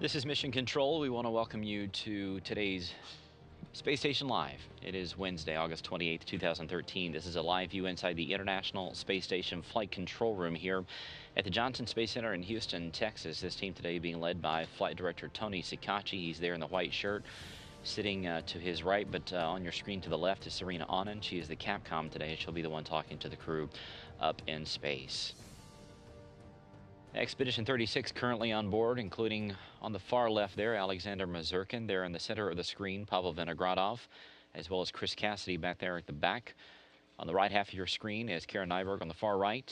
This is Mission Control. We want to welcome you to today's Space Station Live. It is Wednesday, August 28th, 2013. This is a live view inside the International Space Station Flight Control Room here at the Johnson Space Center in Houston, Texas. This team today being led by Flight Director Tony Sikachi. He's there in the white shirt. Sitting to his right, but on your screen to the left is Serena Anand. She is the Capcom today. She'll be the one talking to the crew up in space. Expedition 36 currently on board, including on the far left there, Alexander Mazurkin. There in the center of the screen, Pavel Vinogradov, as well as Chris Cassidy back there at the back. On the right half of your screen is Karen Nyberg on the far right.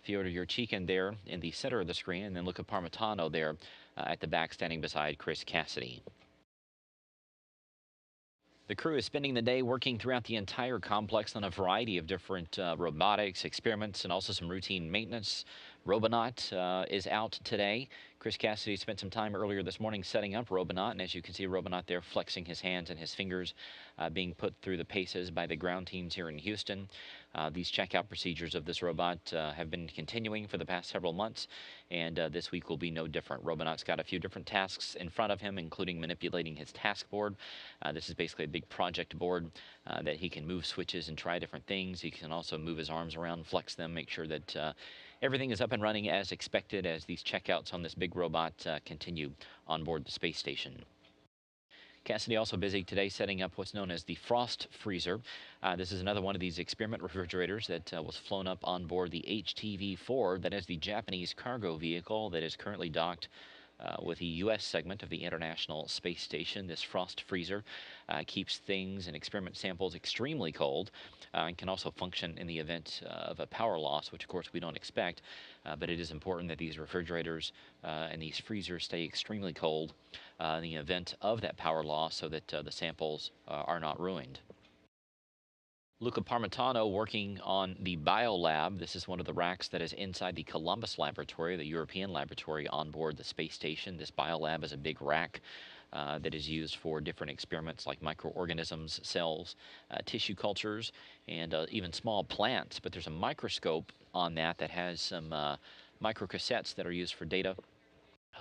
Fyodor Yurchikhin there in the center of the screen, and then Luca Parmitano there at the back standing beside Chris Cassidy. The crew is spending the day working throughout the entire complex on a variety of different robotics experiments and also some routine maintenance. Robonaut is out today. Chris Cassidy spent some time earlier this morning setting up Robonaut, and as you can see, Robonaut there flexing his hands and his fingers, being put through the paces by the ground teams here in Houston. These checkout procedures of this robot have been continuing for the past several months, and this week will be no different. Robonaut's got a few different tasks in front of him, including manipulating his task board. This is basically a big project board that he can move switches and try different things. He can also move his arms around, flex them, make sure that everything is up and running as expected as these checkouts on this big robot continue on board the space station. Cassidy also busy today setting up what's known as the frost freezer. This is another one of these experiment refrigerators that was flown up on board the HTV-4, that is the Japanese cargo vehicle that is currently docked with the U.S. segment of the International Space Station. This frost freezer keeps things and experiment samples extremely cold and can also function in the event of a power loss, which of course we don't expect, but it is important that these refrigerators and these freezers stay extremely cold in the event of that power loss so that the samples are not ruined. Luca Parmitano working on the BioLab. This is one of the racks that is inside the Columbus laboratory, the European laboratory on board the space station. This BioLab is a big rack that is used for different experiments like microorganisms, cells, tissue cultures, and even small plants. But there's a microscope on that has some microcassettes that are used for data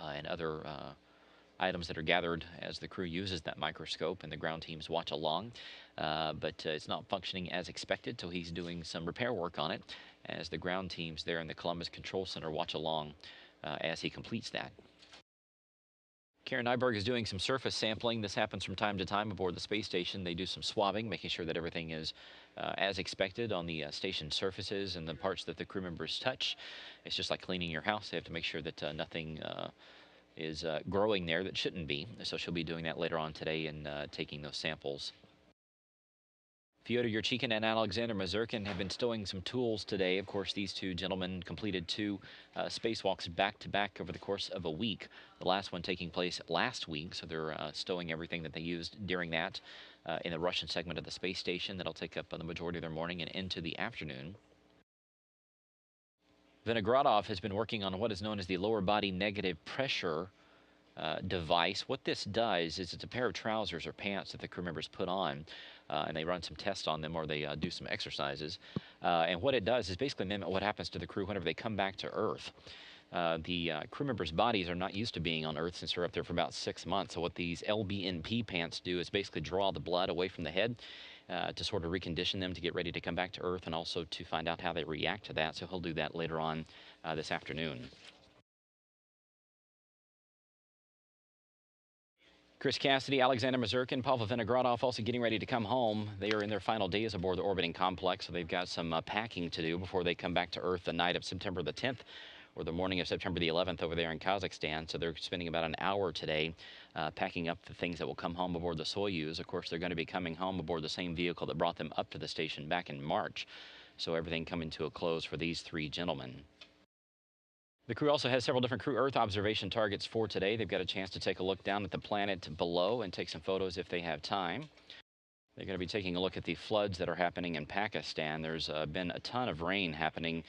and other items that are gathered as the crew uses that microscope, and the ground teams watch along. But it's not functioning as expected, so he's doing some repair work on it as the ground teams there in the Columbus Control Center watch along as he completes that. Karen Nyberg is doing some surface sampling. This happens from time to time aboard the space station. They do some swabbing, making sure that everything is as expected on the station surfaces and the parts that the crew members touch. It's just like cleaning your house. They have to make sure that nothing is growing there that shouldn't be. So she'll be doing that later on today and taking those samples. Fyodor Yurchikhin and Alexander Mazurkin have been stowing some tools today. Of course, these two gentlemen completed two spacewalks back-to-back over the course of a week. The last one taking place last week, so they're stowing everything that they used during that in the Russian segment of the space station. That'll take up the majority of their morning and into the afternoon. Vinogradov has been working on what is known as the lower body negative pressure device. What this does is it's a pair of trousers or pants that the crew members put on, and they run some tests on them, or they do some exercises. And what it does is basically mimic what happens to the crew whenever they come back to Earth. The crew members' bodies are not used to being on Earth since they're up there for about 6 months. So what these LBNP pants do is basically draw the blood away from the head to sort of recondition them to get ready to come back to Earth, and also to find out how they react to that. So he'll do that later on this afternoon. Chris Cassidy, Alexander Mazurkin, Pavel Vinogradov also getting ready to come home. They are in their final days aboard the orbiting complex, so they've got some packing to do before they come back to Earth the night of September the 10th or the morning of September the 11th over there in Kazakhstan. So they're spending about an hour today packing up the things that will come home aboard the Soyuz. Of course, they're going to be coming home aboard the same vehicle that brought them up to the station back in March. So everything coming to a close for these three gentlemen. The crew also has several different crew Earth observation targets for today. They've got a chance to take a look down at the planet below and take some photos if they have time. They're going to be taking a look at the floods that are happening in Pakistan. There's been a ton of rain happening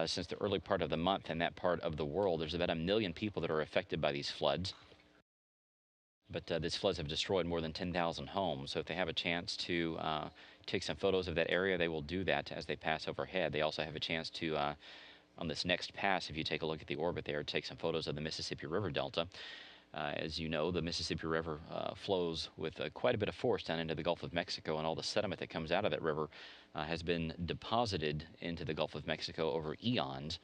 since the early part of the month in that part of the world. There's about 1 million people that are affected by these floods. But these floods have destroyed more than 10,000 homes. So if they have a chance to take some photos of that area, they will do that as they pass overhead. They also have a chance to on this next pass, if you take a look at the orbit there, take some photos of the Mississippi River Delta. As you know, the Mississippi River flows with quite a bit of force down into the Gulf of Mexico, and all the sediment that comes out of that river has been deposited into the Gulf of Mexico over eons.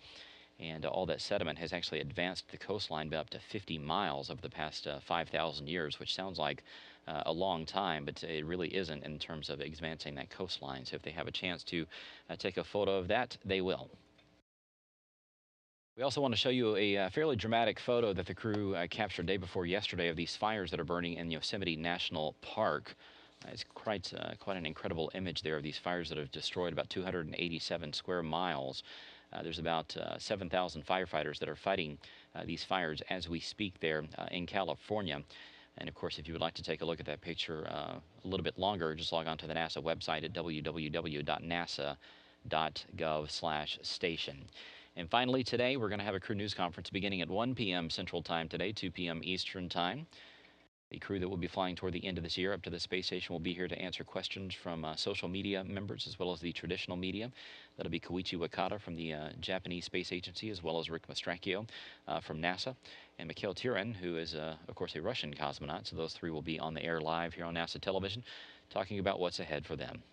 And all that sediment has actually advanced the coastline by up to 50 miles over the past 5,000 years, which sounds like a long time, but it really isn't in terms of advancing that coastline. So if they have a chance to take a photo of that, they will. We also want to show you a fairly dramatic photo that the crew captured day before yesterday of these fires that are burning in Yosemite National Park. It's quite an incredible image there of these fires that have destroyed about 287 square miles. There's about 7,000 firefighters that are fighting these fires as we speak there in California. And of course, if you would like to take a look at that picture a little bit longer, just log on to the NASA website at www.nasa.gov/station. And finally, today, we're going to have a crew news conference beginning at 1 p.m. Central Time today, 2 p.m. Eastern Time. The crew that will be flying toward the end of this year up to the space station will be here to answer questions from social media members as well as the traditional media. That'll be Koichi Wakata from the Japanese Space Agency, as well as Rick Mastracchio from NASA, and Mikhail Tyurin, who is, of course, a Russian cosmonaut. So those three will be on the air live here on NASA television, talking about what's ahead for them.